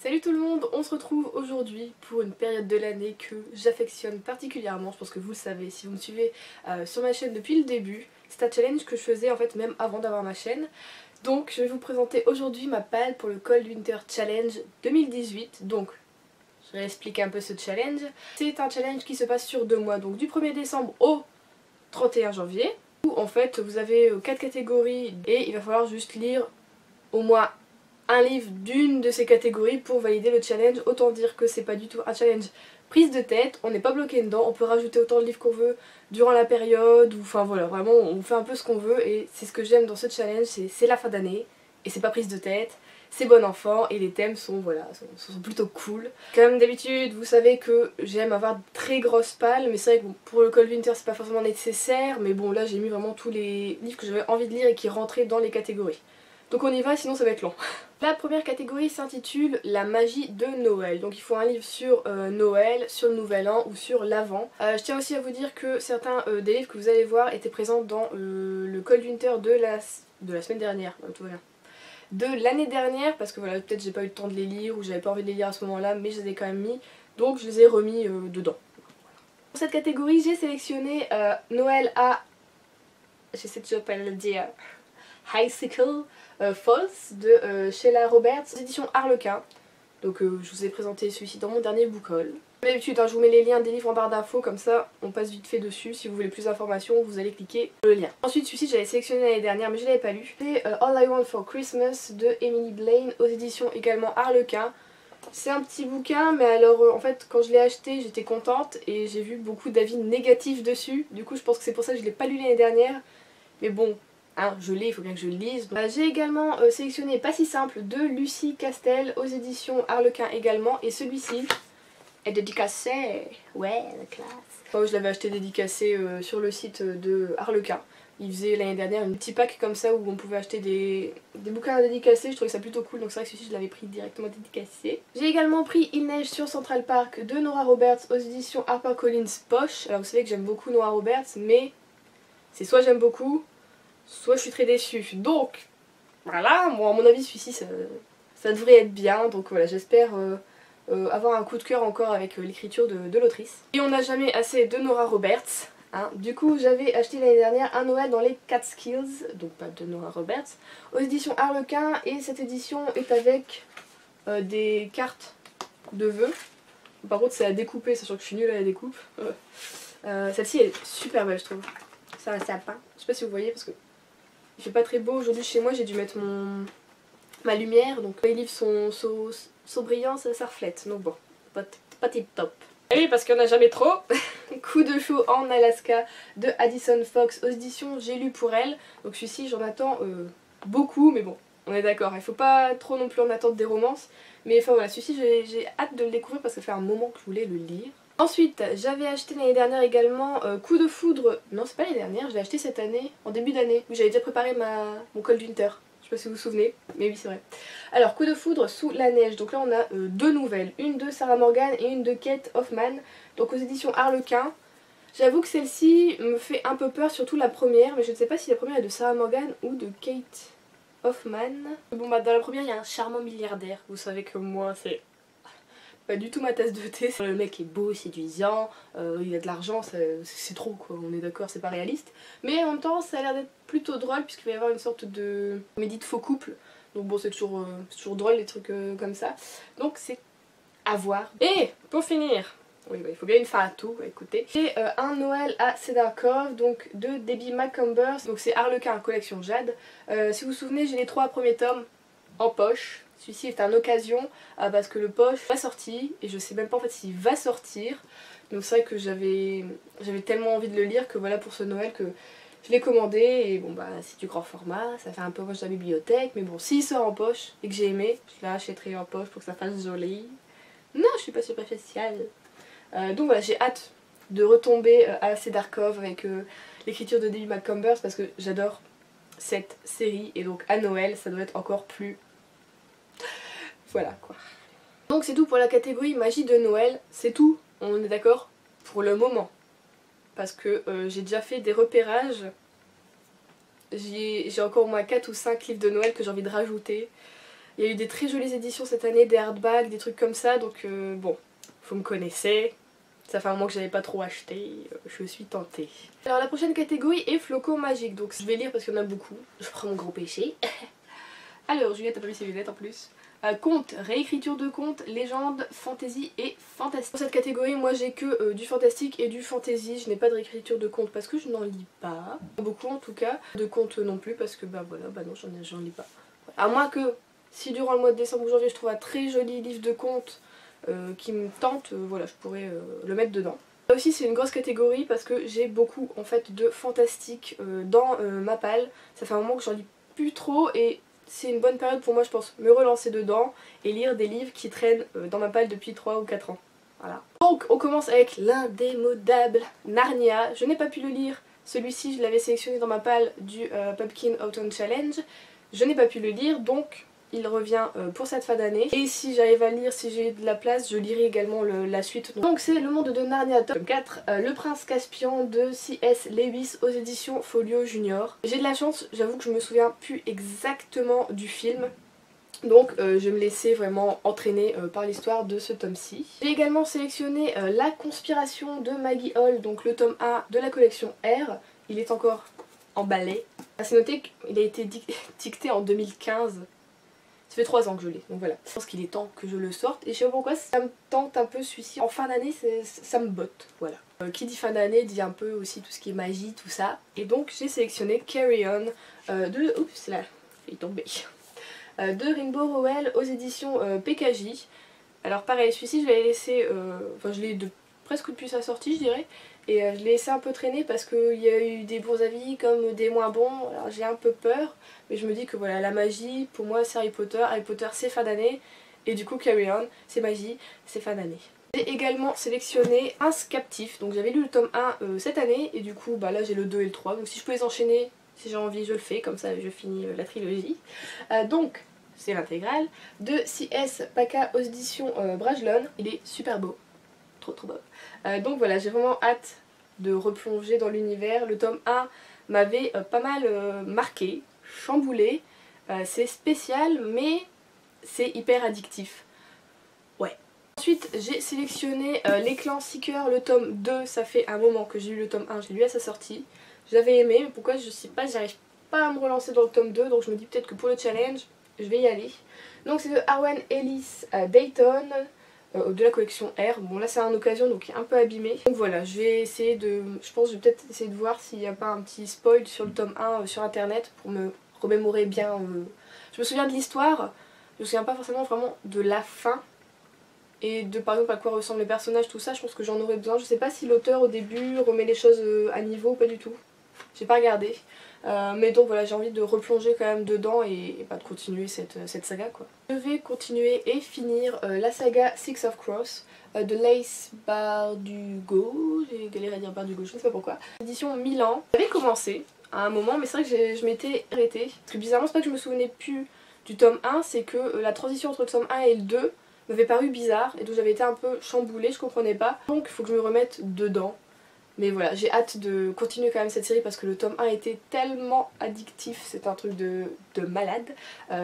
Salut tout le monde, on se retrouve aujourd'hui pour une période de l'année que j'affectionne particulièrement. Je pense que vous le savez si vous me suivez sur ma chaîne depuis le début. C'est un challenge que je faisais en fait même avant d'avoir ma chaîne. Donc je vais vous présenter aujourd'hui ma palle pour le Cold Winter Challenge 2018. Donc je vais expliquer un peu ce challenge. C'est un challenge qui se passe sur 2 mois, donc du 1er décembre au 31 janvier. Où en fait vous avez 4 catégories et il va falloir juste lire au moins un livre d'une de ces catégories pour valider le challenge. Autant dire que c'est pas du tout un challenge prise de tête, on n'est pas bloqué dedans, on peut rajouter autant de livres qu'on veut durant la période, ou enfin voilà, vraiment on fait un peu ce qu'on veut et c'est ce que j'aime dans ce challenge, c'est la fin d'année et c'est pas prise de tête, c'est bon enfant et les thèmes sont voilà, sont plutôt cool. Comme d'habitude, vous savez que j'aime avoir de très grosses palles, mais c'est vrai que pour le Cold Winter c'est pas forcément nécessaire, mais bon là j'ai mis vraiment tous les livres que j'avais envie de lire et qui rentraient dans les catégories. Donc on y va, sinon ça va être long. La première catégorie s'intitule La magie de Noël. Donc il faut un livre sur Noël, sur le Nouvel An ou sur l'Avent. Je tiens aussi à vous dire que certains des livres que vous allez voir étaient présents dans le Cold Winter de la semaine dernière. Tout va bien. De l'année dernière, parce que voilà, peut-être j'ai pas eu le temps de les lire ou j'avais pas envie de les lire à ce moment-là, mais je les ai quand même mis. Donc je les ai remis dedans. Pour cette catégorie, j'ai sélectionné Noël à... j'essaie toujours pas de le dire... Icicle Falls de Sheila Roberts, édition Harlequin. Donc je vous ai présenté celui-ci dans mon dernier book haul. Comme d'habitude, je vous mets les liens des livres en barre d'infos, comme ça on passe vite fait dessus. Si vous voulez plus d'informations, vous allez cliquer sur le lien. Ensuite, celui-ci j'avais sélectionné l'année dernière mais je l'avais pas lu. C'est All I Want for Christmas de Emily Blaine, aux éditions également Harlequin. C'est un petit bouquin, mais alors en fait quand je l'ai acheté j'étais contente et j'ai vu beaucoup d'avis négatifs dessus. Du coup je pense que c'est pour ça que je l'ai pas lu l'année dernière. Mais bon, hein, je l'ai, il faut bien que je le lise. J'ai également sélectionné Pas si simple de Lucie Castel aux éditions Harlequin également. Et celui-ci est dédicacé. Ouais, la classe. Enfin, je l'avais acheté dédicacé sur le site de Harlequin. Ils faisaient l'année dernière un petit pack comme ça où on pouvait acheter des bouquins dédicacés. Je trouvais ça plutôt cool, donc c'est vrai que celui-ci je l'avais pris directement dédicacé. J'ai également pris Il neige sur Central Park de Nora Roberts aux éditions HarperCollins Poche. Alors vous savez que j'aime beaucoup Nora Roberts, mais c'est soit j'aime beaucoup, soit je suis très déçue. Donc voilà, moi à mon avis celui-ci ça devrait être bien. Donc voilà, j'espère avoir un coup de cœur encore avec l'écriture de l'autrice. Et on n'a jamais assez de Nora Roberts. Hein. Du coup j'avais acheté l'année dernière Un Noël dans les Catskills, donc pas de Nora Roberts, aux éditions Harlequin. Et cette édition est avec des cartes de vœux. Par contre c'est à découper, sachant que je suis nulle à la découpe. Celle-ci est super belle je trouve. C'est un sapin. Je sais pas si vous voyez parce que il fait pas très beau aujourd'hui chez moi, j'ai dû mettre ma lumière, donc les livres sont brillants, ça reflète, donc bon, pas tip top. Et oui, parce qu'il n'y en a jamais trop. Coup de chaud en Alaska de Addison Fox aux éditions J'ai lu pour elle. Donc celui-ci j'en attends beaucoup, mais bon, on est d'accord, il faut pas trop non plus en attendre des romances. Mais enfin voilà, celui-ci j'ai hâte de le découvrir parce que ça fait un moment que je voulais le lire. Ensuite, j'avais acheté l'année dernière également Coup de foudre, non c'est pas l'année dernière, je l'ai acheté cette année, en début d'année, où j'avais déjà préparé mon Cold Winter, je sais pas si vous vous souvenez, mais oui c'est vrai. Alors Coup de foudre sous la neige, donc là on a 2 nouvelles, une de Sarah Morgan et une de Kate Hoffman, donc aux éditions Harlequin. J'avoue que celle-ci me fait un peu peur, surtout la première, mais je ne sais pas si la première est de Sarah Morgan ou de Kate Hoffman. Bon bah dans la première il y a un charmant milliardaire, vous savez que moi c'est... pas du tout ma tasse de thé. Le mec est beau, séduisant, il a de l'argent, c'est trop quoi, on est d'accord, c'est pas réaliste. Mais en même temps ça a l'air d'être plutôt drôle puisqu'il va y avoir une sorte de comédie de faux couple. Donc bon c'est toujours drôle les trucs comme ça. Donc c'est à voir. Et pour finir, oui bah, il faut bien une fin à tout, écoutez. J'ai Un Noël à Cedar Cove, donc de Debbie McCumbers. Donc c'est Harlequin, collection Jade. Si vous vous souvenez, j'ai les 3 premiers tomes en poche. Celui-ci est une occasion parce que le poche va sortir et je sais même pas en fait s'il va sortir. Donc c'est vrai que j'avais tellement envie de le lire que voilà pour ce Noël que je l'ai commandé. Et bon bah c'est du grand format, ça fait un peu poche de la bibliothèque. Mais bon s'il sort en poche et que j'ai aimé, je l'achèterai en poche pour que ça fasse joli. Non je suis pas superficielle. Donc voilà, j'ai hâte de retomber à Cedar Cove avec l'écriture de Debbie McCumbers parce que j'adore cette série. Et donc à Noël ça doit être encore plus... Voilà quoi. Donc c'est tout pour la catégorie magie de Noël, c'est tout, on est d'accord, pour le moment. Parce que j'ai déjà fait des repérages, j'ai encore au moins 4 ou 5 livres de Noël que j'ai envie de rajouter. Il y a eu des très jolies éditions cette année, des hardbacks, des trucs comme ça, donc bon, vous me connaissez. Ça fait un moment que j'avais pas trop acheté, je suis tentée. Alors la prochaine catégorie est flocons magiques, donc je vais lire parce qu'il y en a beaucoup. Je prends mon gros péché. Alors Juliette a pas mis ses lunettes en plus. Contes, réécriture de contes, légendes, fantasy et fantastique. Pour cette catégorie, moi j'ai que du fantastique et du fantasy. Je n'ai pas de réécriture de contes parce que je n'en lis pas. Beaucoup en tout cas. De contes non plus parce que bah voilà, bah non, j'en lis pas. À moins que si durant le mois de décembre ou janvier je trouve un très joli livre de contes qui me tente, voilà, je pourrais le mettre dedans. Là aussi c'est une grosse catégorie parce que j'ai beaucoup en fait de fantastique dans ma palle. Ça fait un moment que j'en lis plus trop et c'est une bonne période pour moi je pense me relancer dedans et lire des livres qui traînent dans ma palle depuis 3 ou 4 ans. Voilà. Donc on commence avec l'indémodable Narnia. Je n'ai pas pu le lire, celui-ci je l'avais sélectionné dans ma palle du Pumpkin Autumn Challenge. Je n'ai pas pu le lire donc il revient pour cette fin d'année. Et si j'arrive à le lire, si j'ai de la place, je lirai également la suite. Donc c'est Le Monde de Narnia tome 4, Le Prince Caspian de C.S. Lewis aux éditions Folio Junior. J'ai de la chance, j'avoue que je me souviens plus exactement du film. Donc je vais me laisser vraiment entraîner par l'histoire de ce tome-ci. J'ai également sélectionné La Conspiration de Maggie Hall, donc le tome 1 de la collection R. Il est encore emballé. C'est noté qu'il a été dicté en 2015. Ça fait 3 ans que je l'ai, donc voilà. Je pense qu'il est temps que je le sorte et je sais pas pourquoi ça me tente un peu celui-ci. En fin d'année ça me botte, voilà. Qui dit fin d'année dit un peu aussi tout ce qui est magie, tout ça. Et donc j'ai sélectionné Carry On de... Oups là, il est tombé. De Rimbaud Rowell aux éditions PKJ. Alors pareil, celui-ci je l'ai laissé, enfin je l'ai presque depuis sa sortie je dirais. Et je l'ai laissé un peu traîner parce qu'il y a eu des bons avis comme des moins bons. Alors j'ai un peu peur, mais je me dis que voilà, la magie, pour moi c'est Harry Potter. Harry Potter c'est fin d'année. Et du coup Carry On, c'est magie, c'est fin d'année. J'ai également sélectionné Prince Captif. Donc j'avais lu le tome 1 cette année. Et du coup bah là j'ai le 2 et le 3. Donc si je peux les enchaîner, si j'ai envie je le fais. Comme ça je finis la trilogie. Donc c'est l'intégrale de C.S. Paca aux éditions Brajlon. Il est super beau. Trop beau. Donc voilà, j'ai vraiment hâte de replonger dans l'univers. Le tome 1 m'avait pas mal marqué, chamboulé. C'est spécial mais c'est hyper addictif. Ouais. Ensuite j'ai sélectionné Les Clans Seekers, le tome 2. Ça fait un moment que j'ai lu le tome 1, j'ai lu à sa sortie. J'avais aimé, mais pourquoi je sais pas, j'arrive pas à me relancer dans le tome 2. Donc je me dis peut-être que pour le challenge, je vais y aller. Donc c'est de Arwen Ellis Dayton. De la collection R. Bon là c'est en occasion donc il est un peu abîmé. Donc voilà, je vais essayer de... Je pense que je vais peut-être essayer de voir s'il n'y a pas un petit spoil sur le tome 1 sur internet pour me remémorer bien. Je me souviens de l'histoire, je me souviens pas forcément vraiment de la fin. Et de par exemple à quoi ressemblent les personnages, tout ça, je pense que j'en aurais besoin. Je sais pas si l'auteur au début remet les choses à niveau, pas du tout. J'ai pas regardé. Mais donc voilà, j'ai envie de replonger quand même dedans et bah, de continuer cette saga quoi. Je vais continuer et finir la saga Six of Crows de Lace Bardugo. J'ai galéré à dire Bardugo, je ne sais pas pourquoi. Édition Milan. J'avais commencé à un moment mais c'est vrai que je m'étais arrêtée. Parce que bizarrement c'est pas que je me souvenais plus du tome 1, c'est que la transition entre le tome 1 et le 2 m'avait paru bizarre et donc j'avais été un peu chamboulée, je comprenais pas. Donc il faut que je me remette dedans. Mais voilà, j'ai hâte de continuer quand même cette série parce que le tome 1 était tellement addictif, c'est un truc de malade.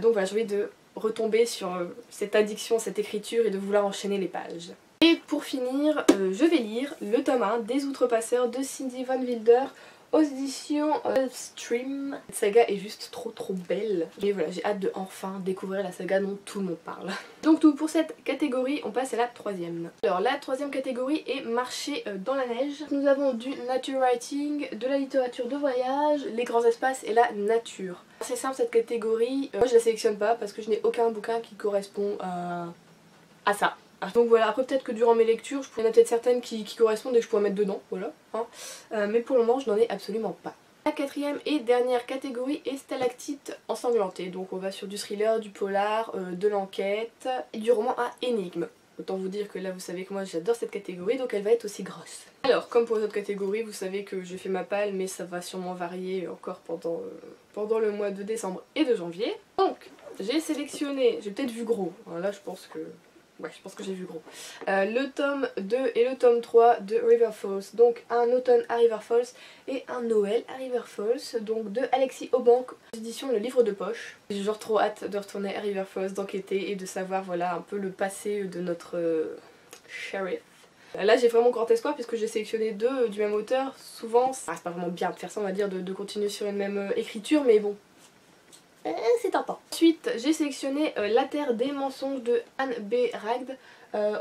Donc voilà, j'ai envie de retomber sur cette addiction, cette écriture et de vouloir enchaîner les pages. Et pour finir, je vais lire le tome 1 des Outrepasseurs de Cindy Van Wilder aux éditions Stream. Cette saga est juste trop belle. Et voilà, j'ai hâte de enfin découvrir la saga dont tout le monde parle. Donc tout pour cette catégorie, on passe à la troisième. Alors la troisième catégorie est marcher dans la neige. Nous avons du nature writing, de la littérature de voyage, les grands espaces et la nature. C'est simple cette catégorie, moi je la sélectionne pas parce que je n'ai aucun bouquin qui correspond à ça. Donc voilà, après peut-être que durant mes lectures, il y en a peut-être certaines qui correspondent et que je pourrais mettre dedans, voilà. Hein. Mais pour le moment, je n'en ai absolument pas. La quatrième et dernière catégorie est stalactite ensanglantée. Donc on va sur du thriller, du polar, de l'enquête et du roman à énigme. Autant vous dire que là vous savez que moi j'adore cette catégorie, donc elle va être aussi grosse. Alors comme pour les autres catégories, vous savez que j'ai fait ma palle, mais ça va sûrement varier encore pendant le mois de décembre et de janvier. Donc j'ai sélectionné, j'ai peut-être vu gros, alors là je pense que Ouais, je pense que j'ai vu gros. Le tome 2 et le tome 3 de River Falls. Donc un automne à River Falls et un Noël à River Falls. Donc de Alexis Aubank, édition Le Livre de Poche. J'ai genre trop hâte de retourner à River Falls, d'enquêter et de savoir voilà un peu le passé de notre shérif. Là j'ai vraiment grand espoir puisque j'ai sélectionné deux du même auteur. Souvent, c'est pas vraiment bien de faire ça on va dire, de continuer sur une même écriture, mais bon. C'est tentant. Ensuite, j'ai sélectionné La Terre des mensonges de Anne B. Ragd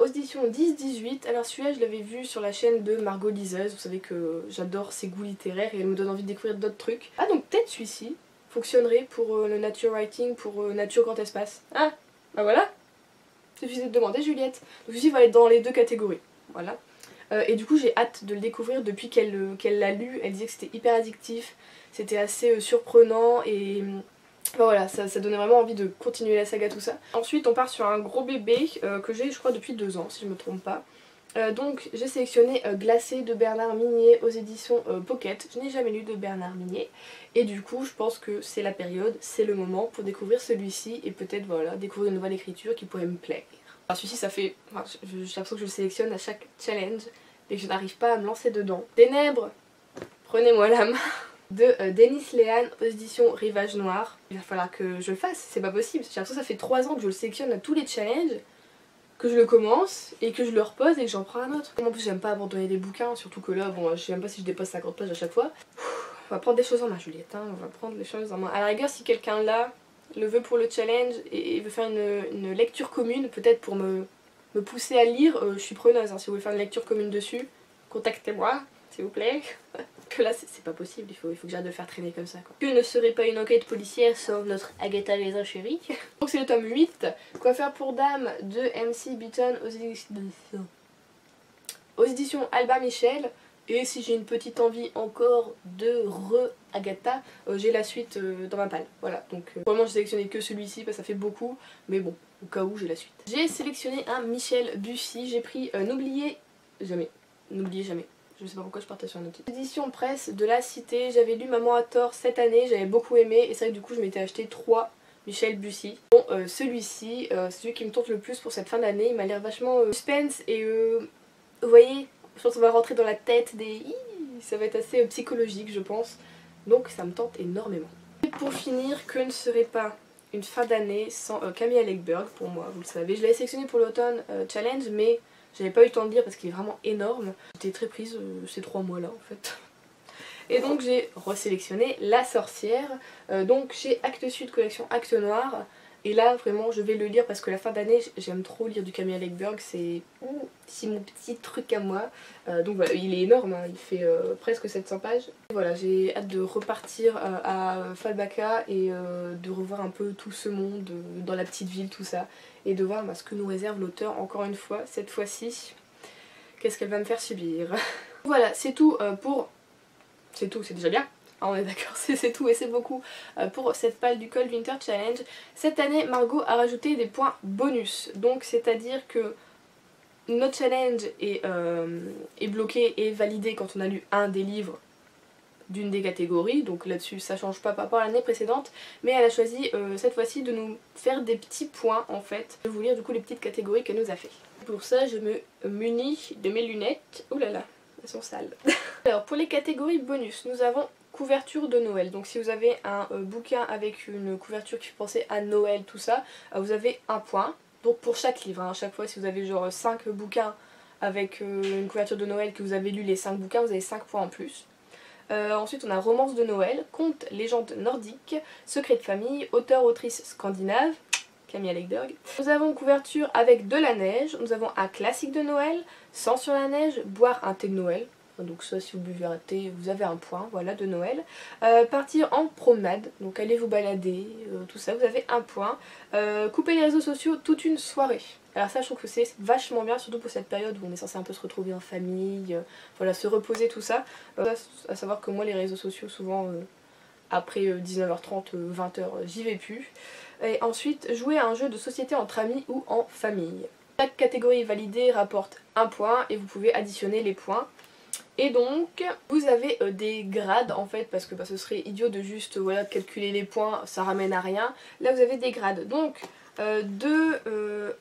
aux éditions 10-18. Alors celui-là, je l'avais vu sur la chaîne de Margot Liseuse. Vous savez que j'adore ses goûts littéraires et elle me donne envie de découvrir d'autres trucs. Ah, donc peut-être celui-ci fonctionnerait pour le nature writing, pour nature grand espace. Ah, bah voilà. Suffisait de demander, Juliette. Donc celui-ci va être dans les deux catégories. Voilà. Et du coup, j'ai hâte de le découvrir depuis qu'elle l'a lu. Elle disait que c'était hyper addictif, c'était assez surprenant et... Enfin, voilà, ça donnait vraiment envie de continuer la saga, tout ça. Ensuite on part sur un gros bébé que j'ai je crois depuis 2 ans si je me trompe pas. Donc j'ai sélectionné Glacé de Bernard Minier aux éditions Pocket. Je n'ai jamais lu de Bernard Minier et du coup je pense que c'est la période, c'est le moment pour découvrir celui-ci et peut-être voilà découvrir une nouvelle écriture qui pourrait me plaire. Alors celui-ci ça fait, enfin, j'ai l'impression que je le sélectionne à chaque challenge et que je n'arrive pas à me lancer dedans. Ténèbres, prenez-moi la main de Denis Léane aux éditions Rivage Noir. Il va falloir que je le fasse, c'est pas possible. J'ai l'impression que ça fait 3 ans que je le sélectionne à tous les challenges, que je le commence et que je le repose et que j'en prends un autre. En plus j'aime pas abandonner des bouquins, surtout que là bon je sais même pas si je dépasse 50 pages à chaque fois. On va prendre des choses en main Juliette, hein. On va prendre les choses en main. À la rigueur si quelqu'un là le veut pour le challenge et veut faire une lecture commune, peut-être pour me pousser à lire, je suis preneuse, hein. Si vous voulez faire une lecture commune dessus, contactez-moi. S'il vous plaît. Que là c'est pas possible, il faut que j'arrête de le faire traîner comme ça quoi. Que ne serait pas une enquête policière sans notre Agatha Raisin chérie. Donc c'est le tome 8, Quoi faire pour dame de MC Beaton aux éditions Albin Michel. Et si j'ai une petite envie encore de Agatha, j'ai la suite dans ma palle. Voilà, donc vraiment j'ai sélectionné que celui-ci parce que ça fait beaucoup, mais bon, au cas où j'ai la suite. J'ai sélectionné un Michel Bussy, j'ai pris N'oubliez jamais. N'oubliez jamais. Je sais pas pourquoi je partais sur un autre titre. Édition presse de la Cité, j'avais lu Maman à tort cette année, j'avais beaucoup aimé et c'est vrai que du coup je m'étais acheté 3 Michel Bussy. Bon, celui-ci, c'est celui qui me tente le plus pour cette fin d'année, il m'a l'air vachement suspense et vous voyez, je pense qu'on va rentrer dans la tête des... Ça va être assez psychologique je pense, donc ça me tente énormément. Et pour finir, que ne serait pas une fin d'année sans Camille Legberg pour moi, vous le savez. Je l'avais sélectionné pour l'automne challenge mais... J'avais pas eu le temps de lire parce qu'il est vraiment énorme. J'étais très prise ces 3 mois là en fait. Et donc j'ai resélectionné La Sorcière. Donc chez Actes Sud collection Actes Noir. Et là vraiment je vais le lire parce que la fin d'année j'aime trop lire du Camille Legberg. C'est mon petit truc à moi. Donc voilà, il est énorme, hein. Il fait presque 700 pages. Et voilà, j'ai hâte de repartir à Falbaka et de revoir un peu tout ce monde dans la petite ville, tout ça. Et de voir ce que nous réserve l'auteur encore une fois, cette fois-ci. Qu'est-ce qu'elle va me faire subir. Voilà, c'est tout pour... C'est tout, c'est déjà bien. Ah, on est d'accord, c'est tout et c'est beaucoup pour cette palle du Cold Winter Challenge. Cette année, Margot a rajouté des points bonus. Donc c'est-à-dire que notre challenge est bloqué et validé quand on a lu un des livres d'une des catégories, donc là-dessus ça change pas par rapport à l'année précédente, mais elle a choisi cette fois-ci de nous faire des petits points en fait. Je vais vous lire du coup les petites catégories qu'elle nous a fait. Pour ça je me munis de mes lunettes. Ouh là là, elles sont sales. Alors pour les catégories bonus, nous avons couverture de Noël. Donc si vous avez un bouquin avec une couverture qui fait penser à Noël, tout ça, vous avez un point. Donc pour chaque livre, hein, à chaque fois si vous avez genre 5 bouquins avec une couverture de Noël, que vous avez lu les 5 bouquins, vous avez 5 points en plus. Ensuite on a romance de Noël, contes, légendes nordiques, secret de famille, auteur-autrice scandinave, Camille Legberg. Nous avons une couverture avec de la neige, nous avons un classique de Noël, sans sur la neige, boire un thé de Noël. Donc ça si vous buvez un thé vous avez un point, voilà, de Noël. Partir en promenade, donc allez vous balader, tout ça, vous avez un point. Couper les réseaux sociaux toute une soirée. Alors ça je trouve que c'est vachement bien, surtout pour cette période où on est censé un peu se retrouver en famille, voilà, se reposer, tout ça. À savoir que moi les réseaux sociaux souvent après 19h30, 20h j'y vais plus. Et ensuite jouer à un jeu de société entre amis ou en famille. Chaque catégorie validée rapporte un point et vous pouvez additionner les points. Et donc vous avez des grades en fait, parce que ce serait idiot de juste voilà, calculer les points, ça ramène à rien. Là vous avez des grades, donc De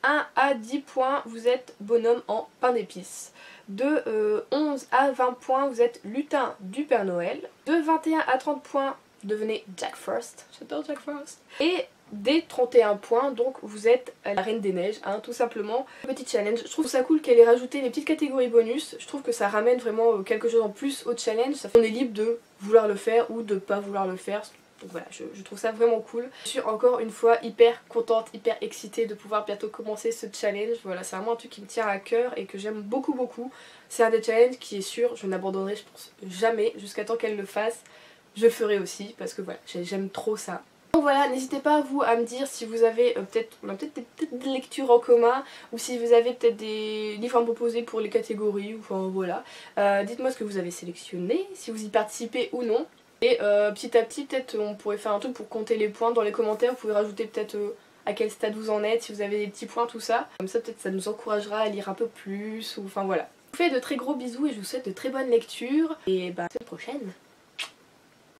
1 à 10 points, vous êtes bonhomme en pain d'épices. De 11 à 20 points, vous êtes lutin du Père Noël. De 21 à 30 points, devenez Jack Frost. J'adore Jack Frost. Et dès 31 points, donc vous êtes la Reine des Neiges, hein, tout simplement. Petit challenge, je trouve ça cool qu'elle ait rajouté les petites catégories bonus. Je trouve que ça ramène vraiment quelque chose en plus au challenge. Ça fait qu'on est libre de vouloir le faire ou de pas vouloir le faire. Donc voilà, je trouve ça vraiment cool. Je suis encore une fois hyper contente, hyper excitée de pouvoir bientôt commencer ce challenge. Voilà, c'est vraiment un truc qui me tient à cœur et que j'aime beaucoup beaucoup. C'est un des challenges qui est sûr, je n'abandonnerai je pense jamais jusqu'à temps qu'elle le fasse. Je le ferai aussi parce que voilà, j'aime trop ça. Donc voilà, n'hésitez pas vous à me dire si vous avez peut-être des lectures en commun ou si vous avez peut-être des livres à me proposer pour les catégories, ou enfin voilà. Dites-moi ce que vous avez sélectionné, si vous y participez ou non. Et petit à petit peut-être on pourrait faire un truc pour compter les points dans les commentaires, vous pouvez rajouter peut-être à quel stade vous en êtes, si vous avez des petits points, tout ça. Comme ça peut-être ça nous encouragera à lire un peu plus, ou enfin voilà. Je vous fais de très gros bisous et je vous souhaite de très bonnes lectures et bah à la prochaine.